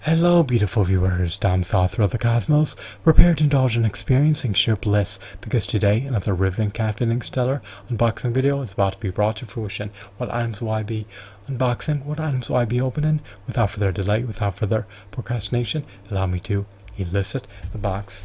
Hello, beautiful viewers. Dom Author of the Cosmos. Prepare to indulge in experiencing sheer bliss, because today another riveting captivating stellar unboxing video is about to be brought to fruition. What items will I be unboxing? What items will I be opening? Without further delay, without further procrastination, allow me to elicit the box.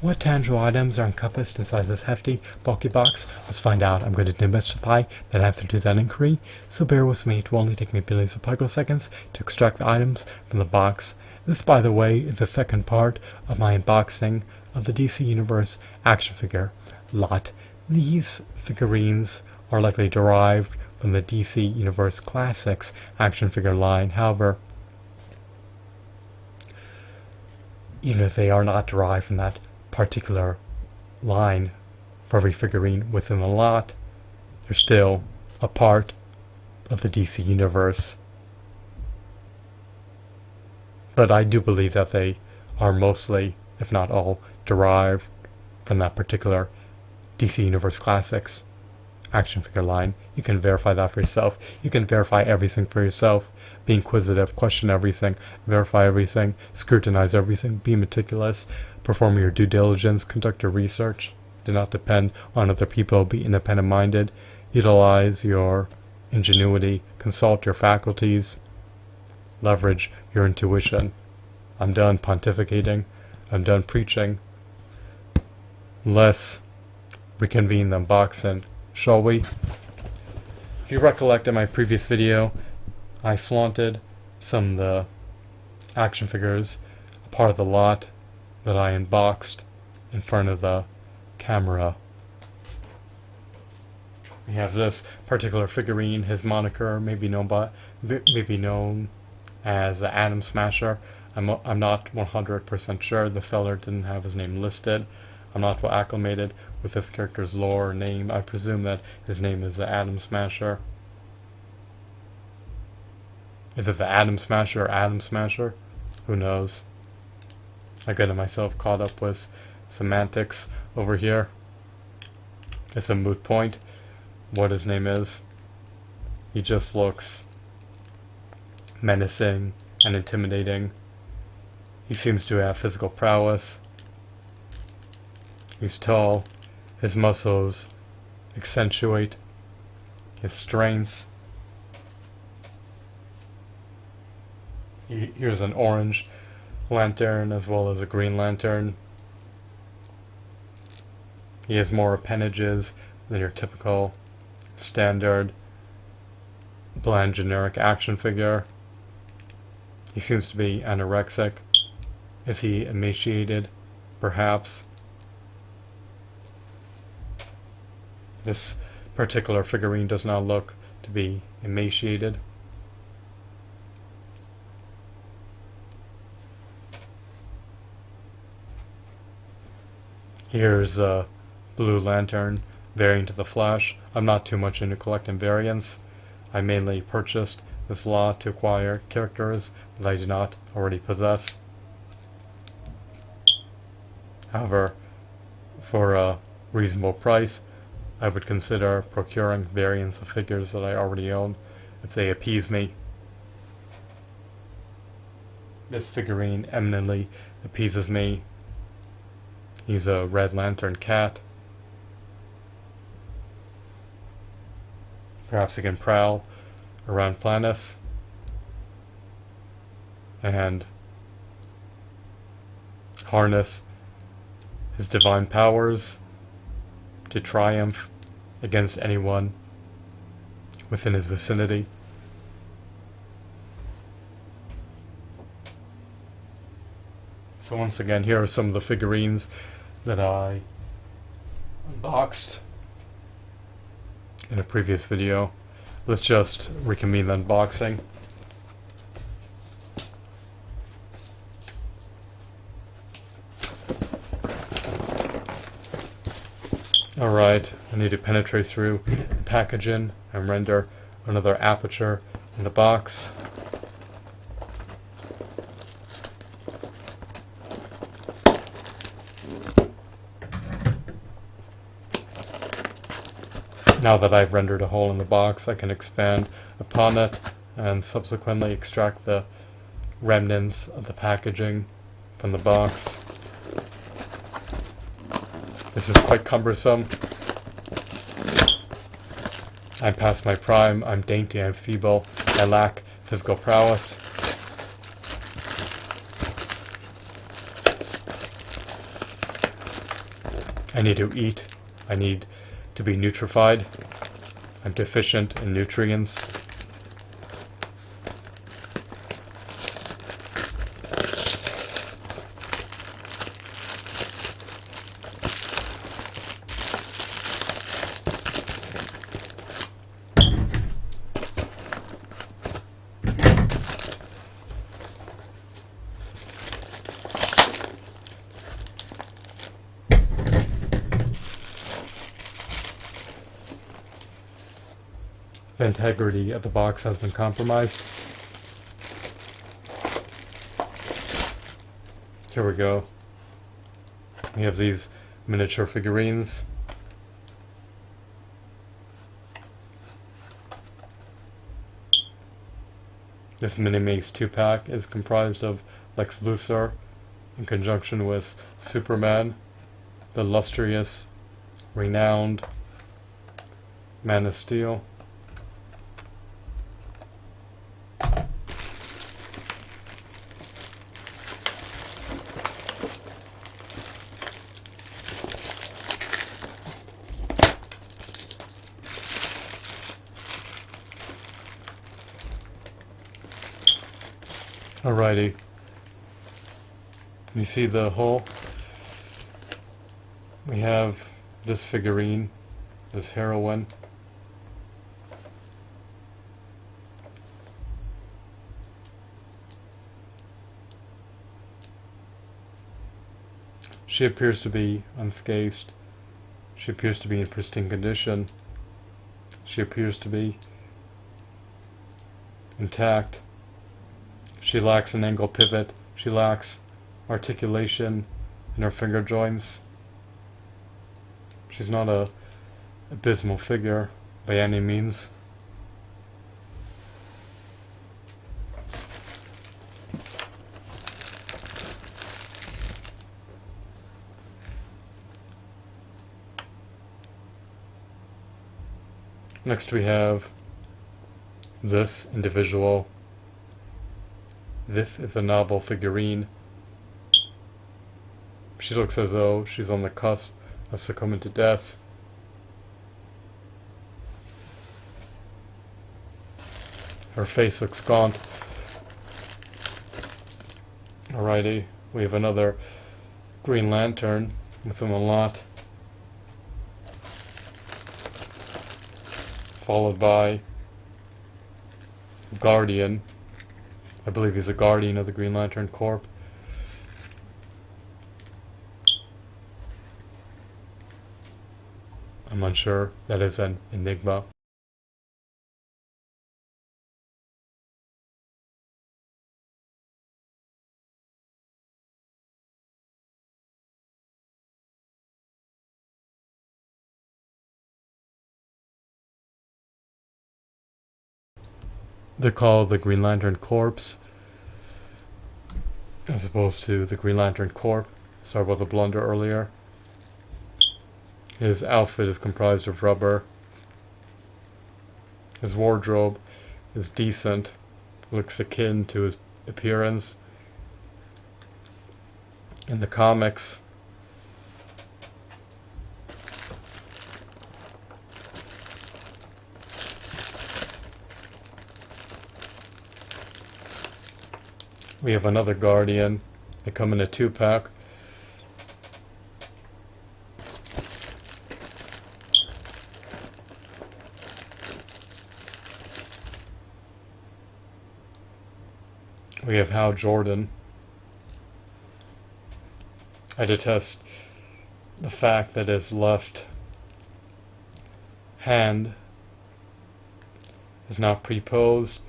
What tangible items are encompassed inside this hefty, bulky box? Let's find out. I'm going to demystify that answer to that inquiry, so bear with me. It will only take me billions of picoseconds to extract the items from the box. This, by the way, is the second part of my unboxing of the DC Universe action figure lot. These figurines are likely derived from the DC Universe Classics action figure line. However, even if they are not derived from that particular line for every figurine within the lot, they're still a part of the DC Universe. But I do believe that they are mostly, if not all, derived from that particular DC Universe Classics action figure line. You can verify that for yourself. You can verify everything for yourself. Be inquisitive, question everything, verify everything, scrutinize everything, be meticulous, perform your due diligence, conduct your research. Do not depend on other people, be independent-minded, utilize your ingenuity, consult your faculties, leverage your intuition. I'm done pontificating. I'm done preaching. Let's reconvene the unboxing, shall we? If you recollect in my previous video, I flaunted some of the action figures, a part of the lot that I unboxed in front of the camera. We have this particular figurine. His moniker may be known as the Atom Smasher. I'm not 100% sure. The seller didn't have his name listed. I'm not well acclimated with this character's lore or name. I presume that his name is the Atom Smasher. Is it the Atom Smasher or Atom Smasher? Who knows? I got myself caught up with semantics over here. It's a moot point what his name is. He just looks menacing and intimidating. He seems to have physical prowess. He's tall. His muscles accentuate his strengths. Here's an orange lantern as well as a green lantern. He has more appendages than your typical standard bland generic action figure. He seems to be anorexic. Is he emaciated? Perhaps. This particular figurine does not look to be emaciated. Here's a blue lantern variant of the Flash. I'm not too much into collecting variants. I mainly purchased this lot to acquire characters that I do not already possess. However, for a reasonable price, I would consider procuring variants of figures that I already own if they appease me. This figurine eminently appeases me. He's a Red Lantern cat. Perhaps he can prowl around planets and harness his divine powers to triumph against anyone within his vicinity. So once again, here are some of the figurines that I unboxed in a previous video. Let's just reconvene the unboxing. Alright, I need to penetrate through the packaging and render another aperture in the box. Now that I've rendered a hole in the box, I can expand upon it and subsequently extract the remnants of the packaging from the box. This is quite cumbersome. I'm past my prime, I'm dainty, I'm feeble, I lack physical prowess. I need to eat, I need to be nutrified, I'm deficient in nutrients. The integrity of the box has been compromised. Here we go. We have these miniature figurines. This Minimax 2-pack is comprised of Lex Luthor in conjunction with Superman, the illustrious, renowned Man of Steel, Alrighty. You see the hole? We have this figurine, this heroine. She appears to be unscathed. She appears to be in pristine condition. She appears to be intact. She lacks an angle pivot. She lacks articulation in her finger joints. She's not a abysmal figure by any means. Next we have this individual. This is a novel figurine. She looks as though she's on the cusp of succumbing to death. Her face looks gaunt. Alrighty, we have another Green Lantern with him a lot. Followed by Guardian. I believe he's a guardian of the Green Lantern Corps. I'm unsure. That is an enigma. They're called the Green Lantern Corps, as opposed to the Green Lantern Corps. Sorry about the blunder earlier. His outfit is comprised of rubber. His wardrobe is decent, looks akin to his appearance in the comics. We have another Guardian. They come in a 2-pack. We have Hal Jordan. I detest the fact that his left hand is not preposed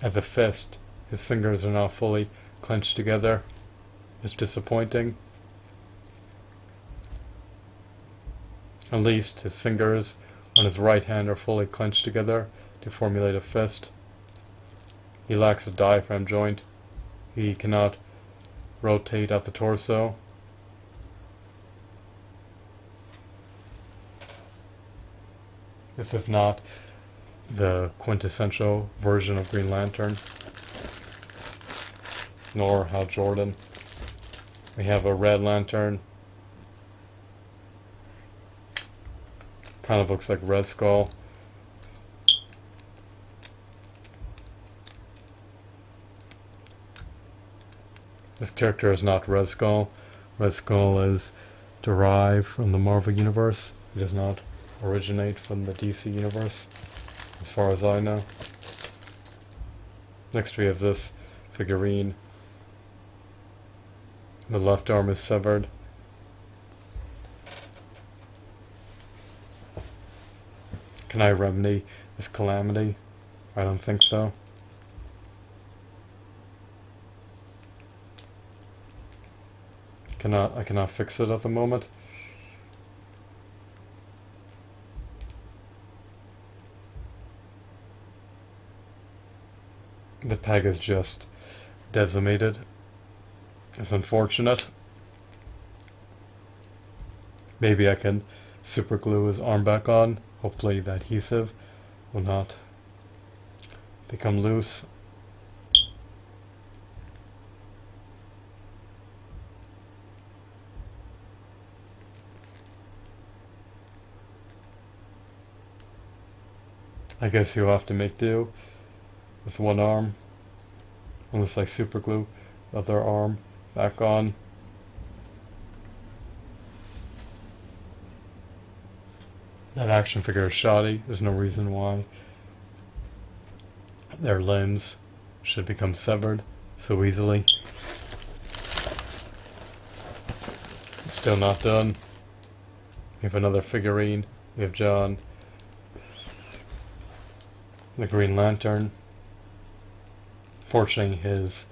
as a fist. His fingers are not fully clenched together. It's disappointing. At least his fingers on his right hand are fully clenched together to formulate a fist. He lacks a diaphragm joint. He cannot rotate at the torso. This is not the quintessential version of Green Lantern, nor Hal Jordan. We have a Red Lantern. Kind of looks like Red Skull. This character is not Red Skull. Red Skull is derived from the Marvel Universe. It does not originate from the DC Universe, as far as I know. Next we have this figurine. The left arm is severed. Can I remedy this calamity? I don't think so. I cannot fix it at the moment. The peg is just decimated. It's unfortunate. Maybe I can super glue his arm back on. Hopefully the adhesive will not become loose. I guess you'll have to make do with one arm, unless I super glue the other arm back on. That action figure is shoddy. There's no reason why their limbs should become severed so easily. Still not done. We have another figurine. We have John, the Green Lantern. Fortunately, his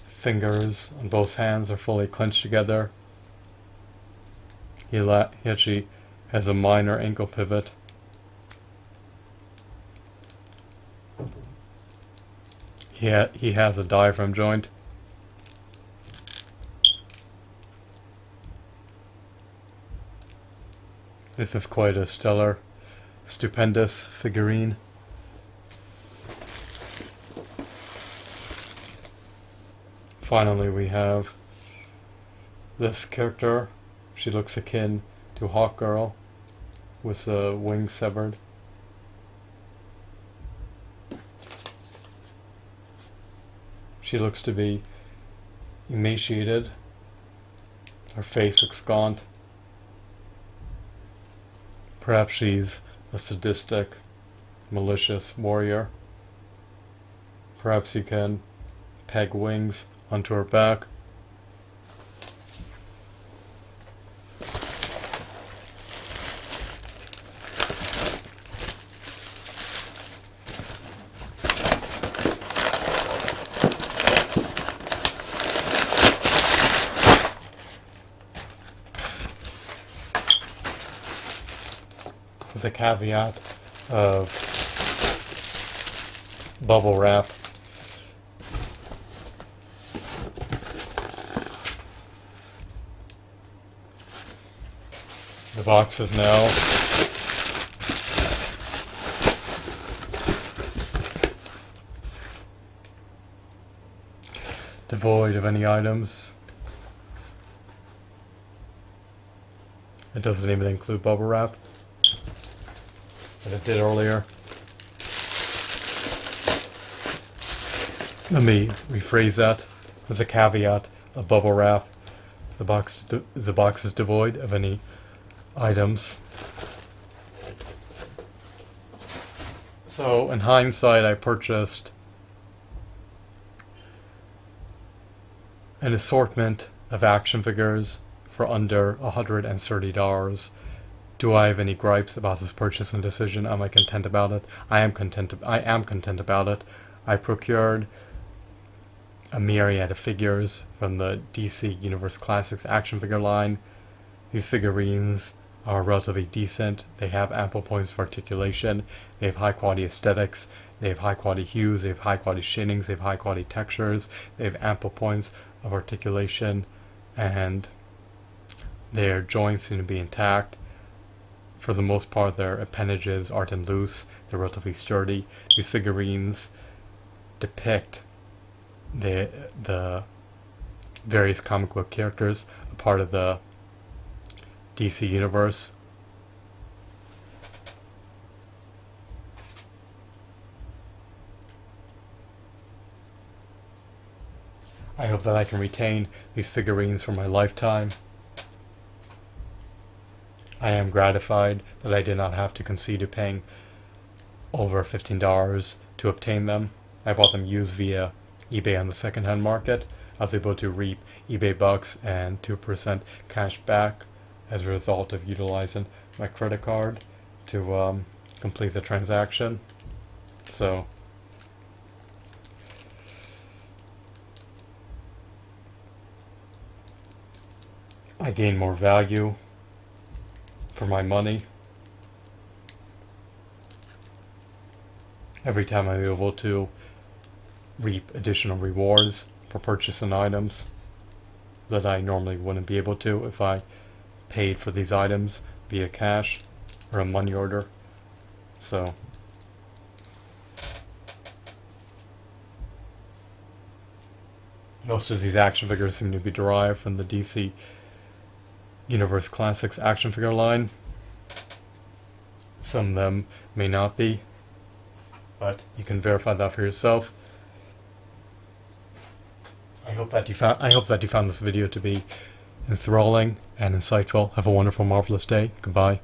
fingers on both hands are fully clenched together. He actually has a minor ankle pivot. He has a diaphragm joint. This is quite a stellar, stupendous figurine. Finally, we have this character. She looks akin to Hawkgirl, with the wings severed. She looks to be emaciated. Her face looks gaunt. Perhaps she's a sadistic, malicious warrior. Perhaps you can peg wings onto her back. With a caveat of bubble wrap. The box is now devoid of any items. It doesn't even include bubble wrap, but it did earlier. Let me rephrase that. There's a caveat of bubble wrap. The box is devoid of any items. So in hindsight, I purchased an assortment of action figures for under $130. Do I have any gripes about this purchase and decision? Am I content about it? I am content about it. I procured a myriad of figures from the DC Universe Classics action figure line. These figurines are relatively decent. They have ample points of articulation. They have high quality aesthetics. They have high quality hues, they have high quality shadings, they have high quality textures, they have ample points of articulation, and their joints seem to be intact. For the most part, their appendages aren't in loose, they're relatively sturdy. These figurines depict the various comic book characters, a part of the DC universe. I hope that I can retain these figurines for my lifetime. I am gratified that I did not have to concede to paying over $15 to obtain them. I bought them used via eBay on the secondhand market. I was able to reap eBay bucks and 2% cash back as a result of utilizing my credit card to complete the transaction. So I gain more value for my money every time I'm able to reap additional rewards for purchasing items that I normally wouldn't be able to if I paid for these items via cash or a money order. So most of these action figures seem to be derived from the DC Universe Classics action figure line. Some of them may not be, but you can verify that for yourself. I hope that you found this video to be enthralling and insightful. Have a wonderful, marvelous day. Goodbye.